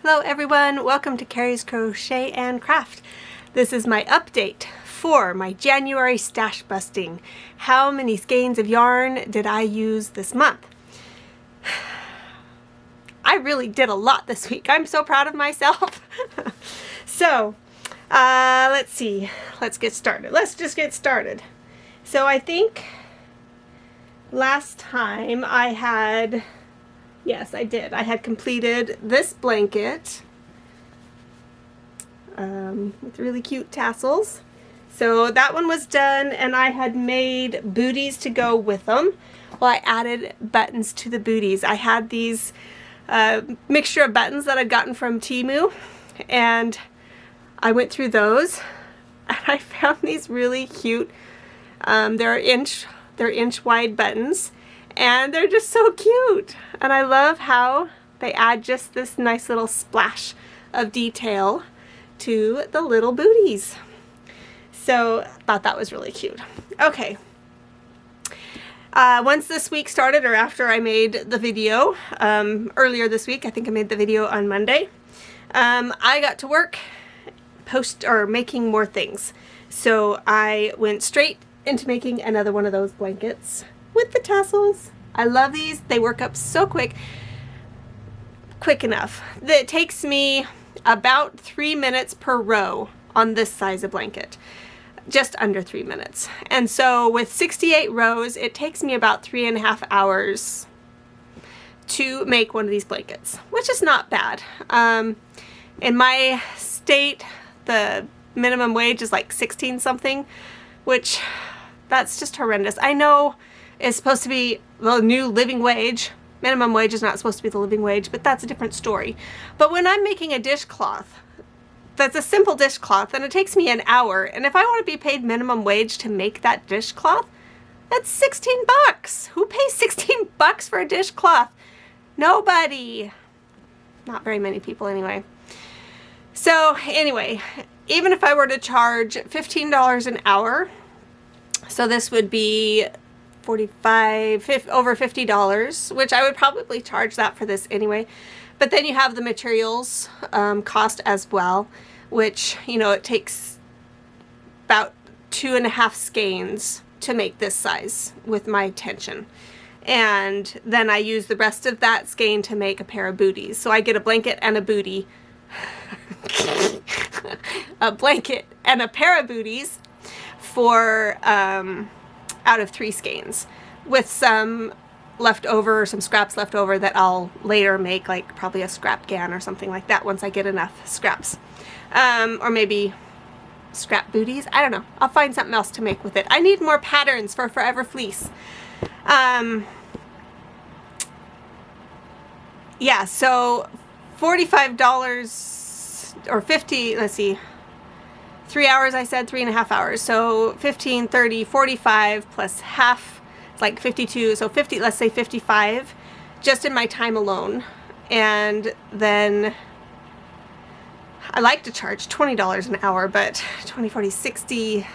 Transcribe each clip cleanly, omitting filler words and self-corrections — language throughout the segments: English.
Hello everyone, welcome to Carrie's Crochet and Craft. This is my update for my January stash busting. How many skeins of yarn did I use this month? I really did a lot this week. I'm so proud of myself. So, let's see. Let's get started. Let's just get started. So I think last time I had... Yes, I did. I had completed this blanket with really cute tassels. So that one was done, and I had made booties to go with them. Well, I added buttons to the booties. I had these mixture of buttons that I'd gotten from Temu, and I went through those, and I found these really cute. They're inch wide buttons. And they're just so cute, and I love how they add just this nice little splash of detail to the little booties. So I thought that was really cute. Okay, once this week started, or after I made the video earlier this week, I think I made the video on Monday, I got to work making more things. So I went straight into making another one of those blankets with the tassels. I love these. They work up so quick enough that it takes me about 3 minutes per row on this size of blanket, just under 3 minutes. And so with 68 rows, it takes me about 3.5 hours to make one of these blankets, which is not bad. In my state, the minimum wage is like 16 something, which that's just horrendous. I know it's supposed to be the new living wage. Minimum wage is not supposed to be the living wage, but that's a different story. But when I'm making a dishcloth, that's a simple dishcloth, and it takes me an hour, and if I want to be paid minimum wage to make that dishcloth, that's 16 bucks. Who pays 16 bucks for a dishcloth? Nobody. Not very many people anyway. So anyway, even if I were to charge $15 an hour, so this would be over $50, which I would probably charge that for this anyway. But then you have the materials cost as well, which, you know, it takes about 2.5 skeins to make this size with my tension. And then I use the rest of that skein to make a pair of booties. So I get a blanket and a bootie. A blanket and a pair of booties for out of 3 skeins, with some leftover, some scraps left over that I'll later make, like probably a scrap gown or something like that once I get enough scraps. Or maybe scrap booties. I don't know. I'll find something else to make with it. I need more patterns for Forever Fleece. Yeah, so $45 or 50, let's see, 3 hours, I said 3.5 hours. So 15, 30, 45 plus half, it's like 52. So 50, let's say 55 just in my time alone. And then I like to charge $20 an hour, but 20, 40, 60,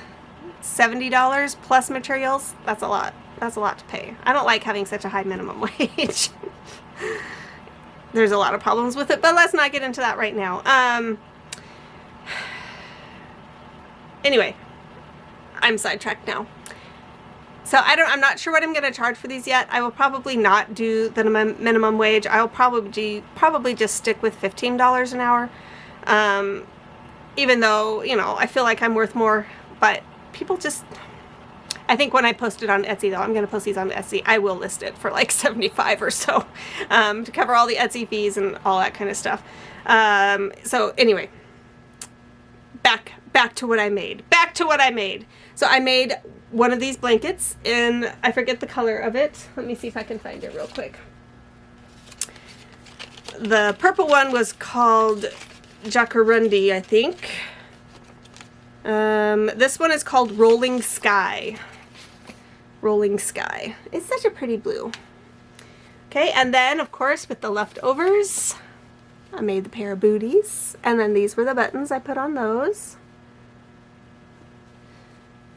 $70 plus materials, that's a lot. That's a lot to pay. I don't like having such a high minimum wage. There's a lot of problems with it, but let's not get into that right now. Anyway, I'm sidetracked now. So I'm not sure what I'm going to charge for these yet. I will probably not do the minimum wage. I'll probably just stick with $15 an hour. Even though, you know, I feel like I'm worth more, but people just, I think when I post it on Etsy, though, I'm going to post these on Etsy, I will list it for like 75 or so, to cover all the Etsy fees and all that kind of stuff. So anyway, back to what I made. So I made one of these blankets in, I forget the color of it. Let me see if I can find it real quick. The purple one was called Jacarundi, I think. This one is called Rolling Sky. Rolling Sky. It's such a pretty blue. Okay, and then of course with the leftovers, I made the pair of booties, and then these were the buttons I put on those.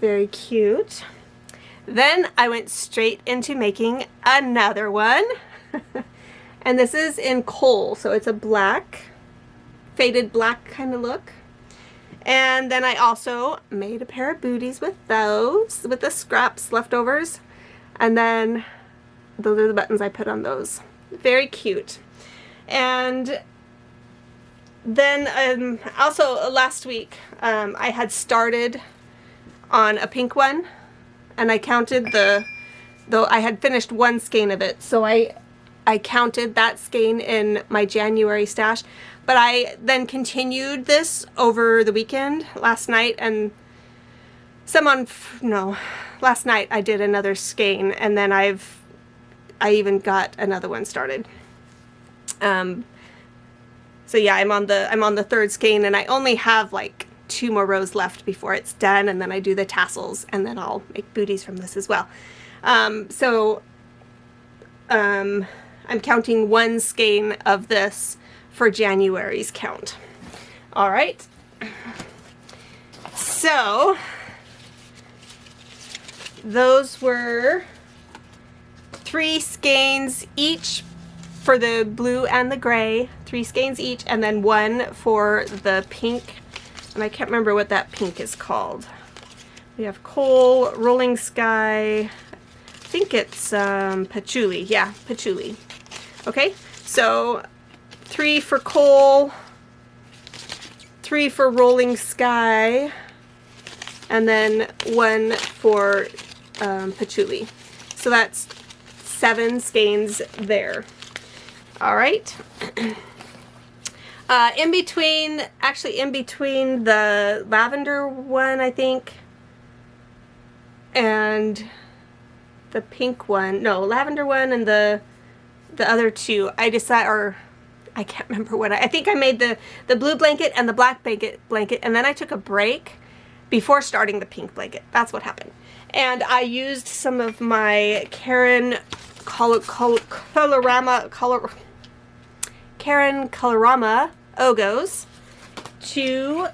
Very cute. Then I went straight into making another one. And this is in coal, so it's a black. faded black kind of look. And then I also made a pair of booties with those, with the scraps leftovers. And then those are the buttons I put on those. Very cute. And then also last week I had started on a pink one, and I counted though I had finished one skein of it, so I counted that skein in my January stash. But I then continued this over the weekend, last night, and last night I did another skein, and then I even got another one started. So yeah, I'm on the third skein, and I only have like 2 more rows left before it's done, and then I do the tassels, and then I'll make booties from this as well. I'm counting 1 skein of this for January's count. All right. So those were 3 skeins each for the blue and the gray, 3 skeins each, and then 1 for the pink. And I can't remember what that pink is called. We have coal, rolling sky, I think it's patchouli. Yeah, patchouli. Okay, so 3 for coal, 3 for rolling sky, and then 1 for patchouli. So that's 7 skeins there. All right. In between the lavender one, I think, and the pink one, no, lavender one and the other 2, I decided, or I can't remember what I think I made the blue blanket and the black blanket, and then I took a break before starting the pink blanket. That's what happened. And I used some of my Karen Colorama Ogos to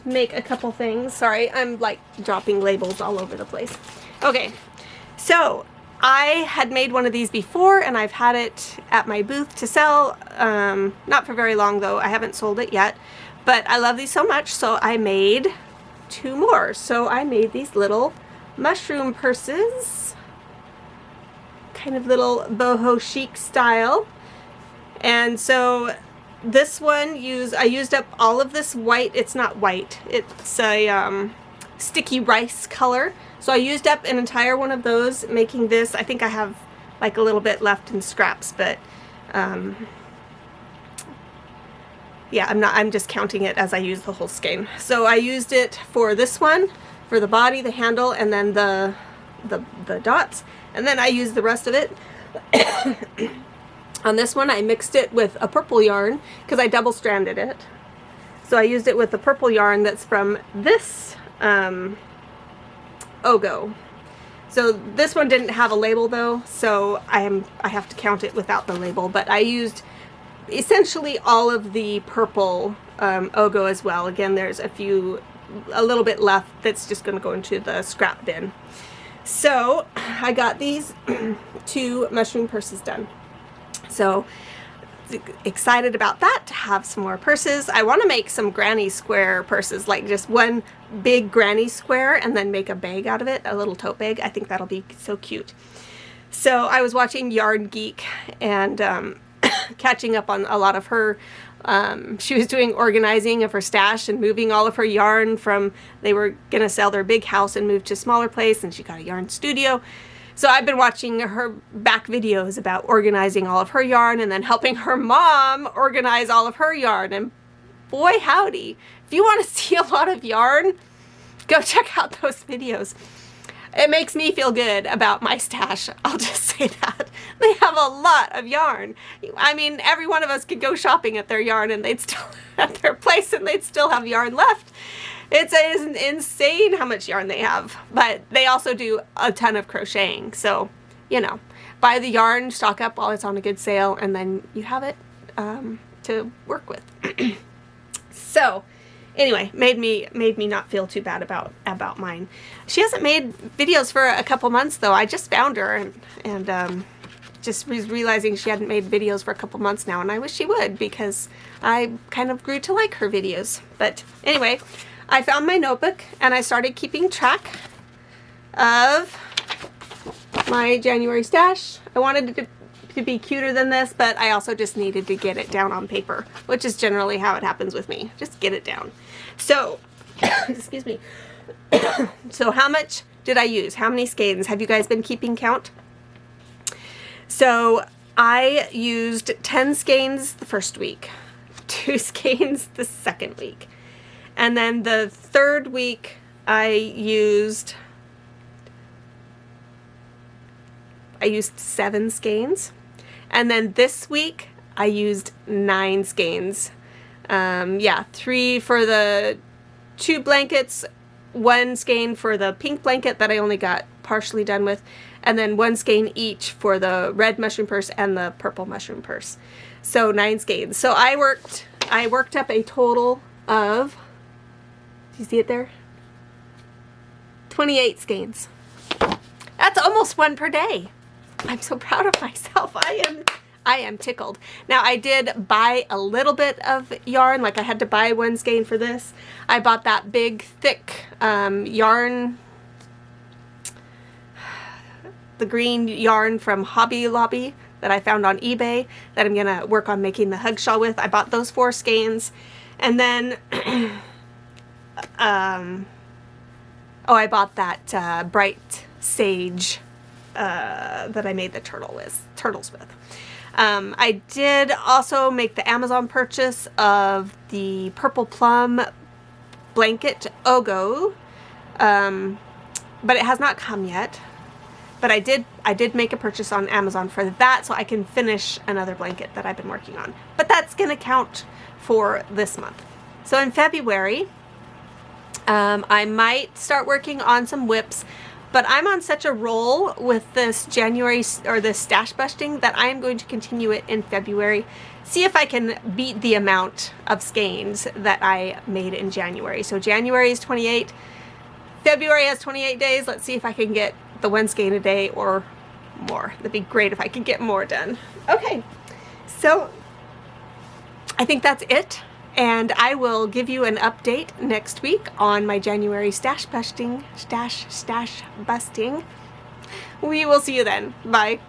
make a couple things. Sorry, I'm like dropping labels all over the place. Okay, so I had made one of these before, and I've had it at my booth to sell. Not for very long though. I haven't sold it yet, but I love these so much, so I made 2 more. So I made these little mushroom purses, kind of little boho chic style. And so this one I used up all of this white. It's not white, it's a sticky rice color. So I used up an entire one of those making this. I think I have like a little bit left in scraps, but yeah, I'm just counting it as I use the whole skein. So I used it for this one, for the body, the handle, and then the dots, and then I used the rest of it. On this one, I mixed it with a purple yarn because I double stranded it. So I used it with the purple yarn that's from this Ogo. So this one didn't have a label though, so I have to count it without the label, but I used essentially all of the purple Ogo as well. Again, there's a little bit left that's just going to go into the scrap bin. So I got these 2 mushroom purses done. So excited about that, to have some more purses. I want to make some granny square purses, like just one big granny square and then make a bag out of it, a little tote bag. I think that'll be so cute. So I was watching Yarn Geek and catching up on a lot of her. She was doing organizing of her stash and moving all of her yarn from, they were going to sell their big house and move to a smaller place, and she got a yarn studio. So I've been watching her back videos about organizing all of her yarn and then helping her mom organize all of her yarn. And boy howdy, if you want to see a lot of yarn, go check out those videos. It makes me feel good about my stash, I'll just say that. They have a lot of yarn. I mean, every one of us could go shopping at their yarn and they'd still at their place and they'd still have yarn left. It's insane how much yarn they have, but they also do a ton of crocheting. So, you know, buy the yarn, stock up while it's on a good sale, and then you have it to work with. So, anyway, made me not feel too bad about mine. She hasn't made videos for a couple months though. I just found her and just was realizing she hadn't made videos for a couple months now, and I wish she would because I kind of grew to like her videos. But anyway, I found my notebook and I started keeping track of my January stash. I wanted it to be cuter than this, but I also just needed to get it down on paper, which is generally how it happens with me. Just get it down. So, excuse me. So how much did I use? How many skeins? Have you guys been keeping count? So I used 10 skeins the first week, 2 skeins the second week, and then the third week I used 7 skeins, and then this week I used 9 skeins. Yeah, 3 for the 2 blankets, 1 skein for the pink blanket that I only got partially done with, and then 1 skein each for the red mushroom purse and the purple mushroom purse. So 9 skeins. So I worked up a total of, do you see it there? 28 skeins. That's almost 1 per day. I'm so proud of myself. I am tickled. Now I did buy a little bit of yarn, like I had to buy 1 skein for this. I bought that big thick yarn, the green yarn from Hobby Lobby that I found on eBay that I'm gonna work on making the hug shawl with. I bought those 4 skeins, and then oh, I bought that bright sage that I made the turtles with. I did also make the Amazon purchase of the purple plum blanket Ogo, but it has not come yet. But I did make a purchase on Amazon for that, so I can finish another blanket that I've been working on. But that's gonna count for this month. So in February, I might start working on some whips. But I'm on such a roll with this January, or this stash busting, that I am going to continue it in February. See if I can beat the amount of skeins that I made in January. So January is 28. February has 28 days. Let's see if I can get the 1 skein a day or more. That'd be great if I could get more done. Okay, so I think that's it. And I will give you an update next week on my January stash busting. We will see you then. Bye.